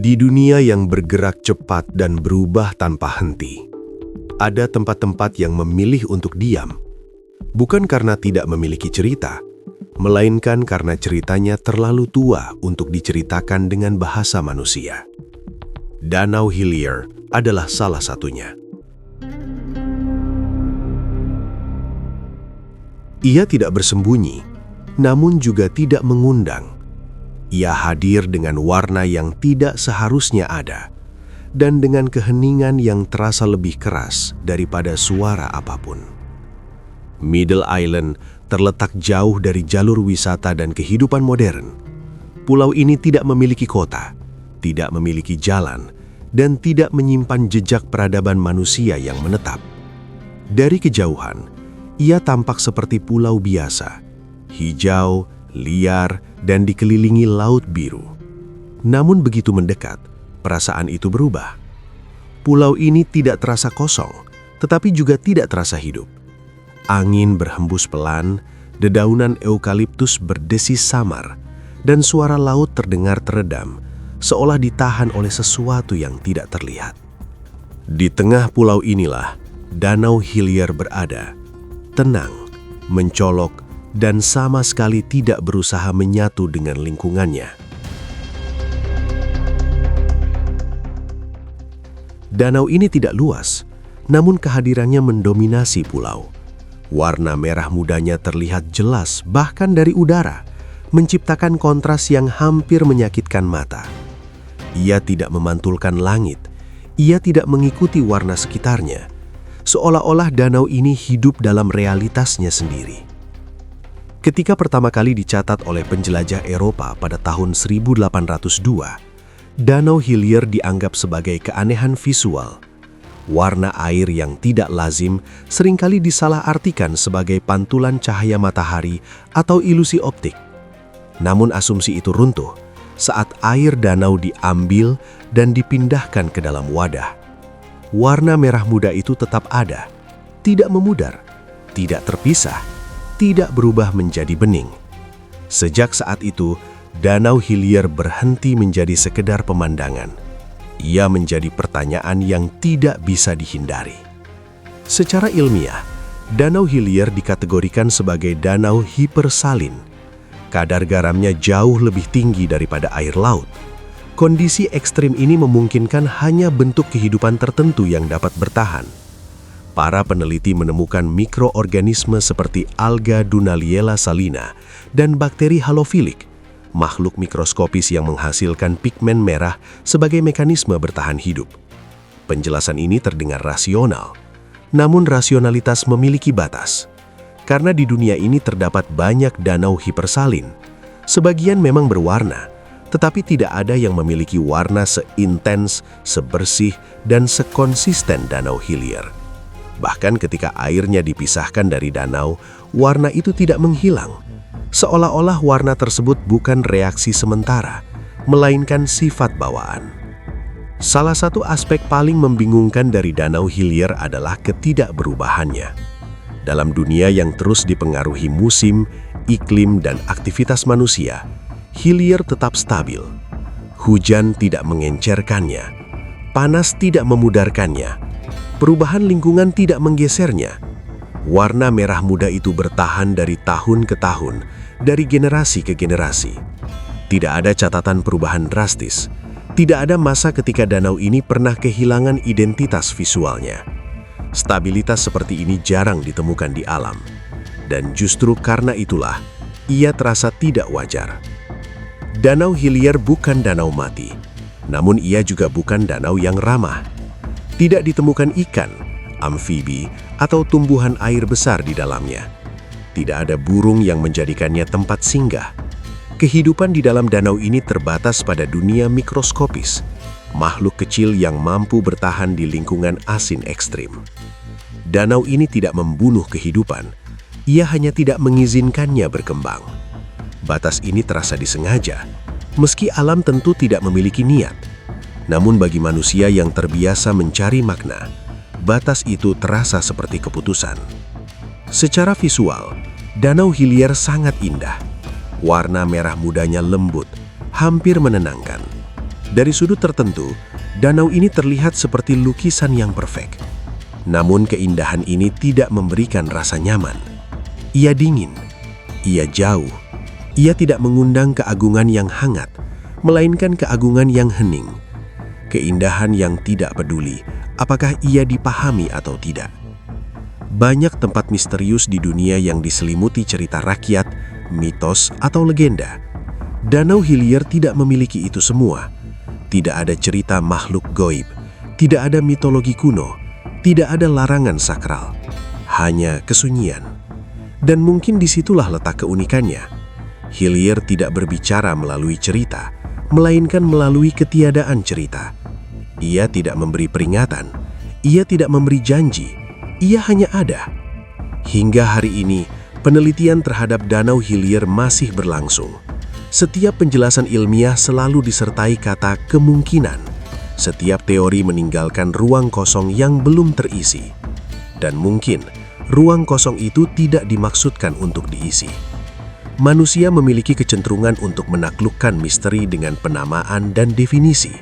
Di dunia yang bergerak cepat dan berubah tanpa henti, ada tempat-tempat yang memilih untuk diam, bukan karena tidak memiliki cerita, melainkan karena ceritanya terlalu tua untuk diceritakan dengan bahasa manusia. Danau Hillier adalah salah satunya. Ia tidak bersembunyi, namun juga tidak mengundang. Ia hadir dengan warna yang tidak seharusnya ada, dan dengan keheningan yang terasa lebih keras daripada suara apapun. Middle Island terletak jauh dari jalur wisata dan kehidupan modern. Pulau ini tidak memiliki kota, tidak memiliki jalan, dan tidak menyimpan jejak peradaban manusia yang menetap. Dari kejauhan, ia tampak seperti pulau biasa, hijau, liar, dan dikelilingi laut biru. Namun begitu mendekat, perasaan itu berubah. Pulau ini tidak terasa kosong, tetapi juga tidak terasa hidup. Angin berhembus pelan, dedaunan eukaliptus berdesis samar, dan suara laut terdengar teredam, seolah ditahan oleh sesuatu yang tidak terlihat. Di tengah pulau inilah Danau Hillier berada, tenang, mencolok, dan sama sekali tidak berusaha menyatu dengan lingkungannya. Danau ini tidak luas, namun kehadirannya mendominasi pulau. Warna merah mudanya terlihat jelas bahkan dari udara, menciptakan kontras yang hampir menyakitkan mata. Ia tidak memantulkan langit, ia tidak mengikuti warna sekitarnya, seolah-olah danau ini hidup dalam realitasnya sendiri. Ketika pertama kali dicatat oleh penjelajah Eropa pada tahun 1802, Danau Hillier dianggap sebagai keanehan visual. Warna air yang tidak lazim seringkali disalahartikan sebagai pantulan cahaya matahari atau ilusi optik. Namun asumsi itu runtuh saat air danau diambil dan dipindahkan ke dalam wadah. Warna merah muda itu tetap ada, tidak memudar, tidak terpisah, tidak berubah menjadi bening. Sejak saat itu, Danau Hillier berhenti menjadi sekedar pemandangan. Ia menjadi pertanyaan yang tidak bisa dihindari. Secara ilmiah, Danau Hillier dikategorikan sebagai danau hipersalin. Kadar garamnya jauh lebih tinggi daripada air laut. Kondisi ekstrim ini memungkinkan hanya bentuk kehidupan tertentu yang dapat bertahan. Para peneliti menemukan mikroorganisme seperti alga Dunaliella salina dan bakteri halofilik, makhluk mikroskopis yang menghasilkan pigmen merah sebagai mekanisme bertahan hidup. Penjelasan ini terdengar rasional, namun rasionalitas memiliki batas. Karena di dunia ini terdapat banyak danau hipersalin, sebagian memang berwarna, tetapi tidak ada yang memiliki warna seintens, sebersih, dan sekonsisten Danau Hillier. Bahkan ketika airnya dipisahkan dari danau, warna itu tidak menghilang. Seolah-olah warna tersebut bukan reaksi sementara, melainkan sifat bawaan. Salah satu aspek paling membingungkan dari Danau Hillier adalah ketidakberubahannya. Dalam dunia yang terus dipengaruhi musim, iklim, dan aktivitas manusia, Hillier tetap stabil. Hujan tidak mengencerkannya, panas tidak memudarkannya, perubahan lingkungan tidak menggesernya. Warna merah muda itu bertahan dari tahun ke tahun, dari generasi ke generasi. Tidak ada catatan perubahan drastis. Tidak ada masa ketika danau ini pernah kehilangan identitas visualnya. Stabilitas seperti ini jarang ditemukan di alam. Dan justru karena itulah, ia terasa tidak wajar. Danau Hillier bukan danau mati, namun ia juga bukan danau yang ramah. Tidak ditemukan ikan, amfibi, atau tumbuhan air besar di dalamnya. Tidak ada burung yang menjadikannya tempat singgah. Kehidupan di dalam danau ini terbatas pada dunia mikroskopis, makhluk kecil yang mampu bertahan di lingkungan asin ekstrim. Danau ini tidak membunuh kehidupan, ia hanya tidak mengizinkannya berkembang. Batas ini terasa disengaja, meski alam tentu tidak memiliki niat. Namun bagi manusia yang terbiasa mencari makna, batas itu terasa seperti keputusan. Secara visual, Danau Hillier sangat indah. Warna merah mudanya lembut, hampir menenangkan. Dari sudut tertentu, danau ini terlihat seperti lukisan yang perfect. Namun keindahan ini tidak memberikan rasa nyaman. Ia dingin, ia jauh, ia tidak mengundang keagungan yang hangat, melainkan keagungan yang hening. Keindahan yang tidak peduli apakah ia dipahami atau tidak. Banyak tempat misterius di dunia yang diselimuti cerita rakyat, mitos, atau legenda. Danau Hillier tidak memiliki itu semua. Tidak ada cerita makhluk goib, tidak ada mitologi kuno, tidak ada larangan sakral, hanya kesunyian. Dan mungkin disitulah letak keunikannya. Hillier tidak berbicara melalui cerita, melainkan melalui ketiadaan cerita. Ia tidak memberi peringatan, ia tidak memberi janji, ia hanya ada. Hingga hari ini, penelitian terhadap Danau Hillier masih berlangsung. Setiap penjelasan ilmiah selalu disertai kata kemungkinan. Setiap teori meninggalkan ruang kosong yang belum terisi. Dan mungkin, ruang kosong itu tidak dimaksudkan untuk diisi. Manusia memiliki kecenderungan untuk menaklukkan misteri dengan penamaan dan definisi.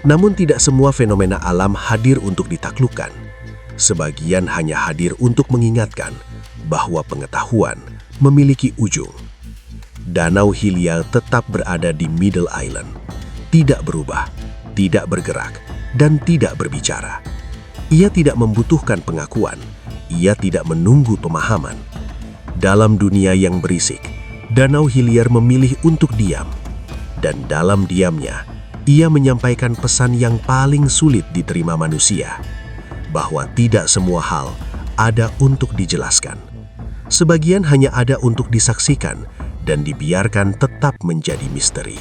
Namun tidak semua fenomena alam hadir untuk ditaklukkan. Sebagian hanya hadir untuk mengingatkan bahwa pengetahuan memiliki ujung. Danau Hillier tetap berada di Middle Island, tidak berubah, tidak bergerak, dan tidak berbicara. Ia tidak membutuhkan pengakuan, ia tidak menunggu pemahaman. Dalam dunia yang berisik, Danau Hillier memilih untuk diam. Dan dalam diamnya, ia menyampaikan pesan yang paling sulit diterima manusia, bahwa tidak semua hal ada untuk dijelaskan. Sebagian hanya ada untuk disaksikan dan dibiarkan tetap menjadi misteri.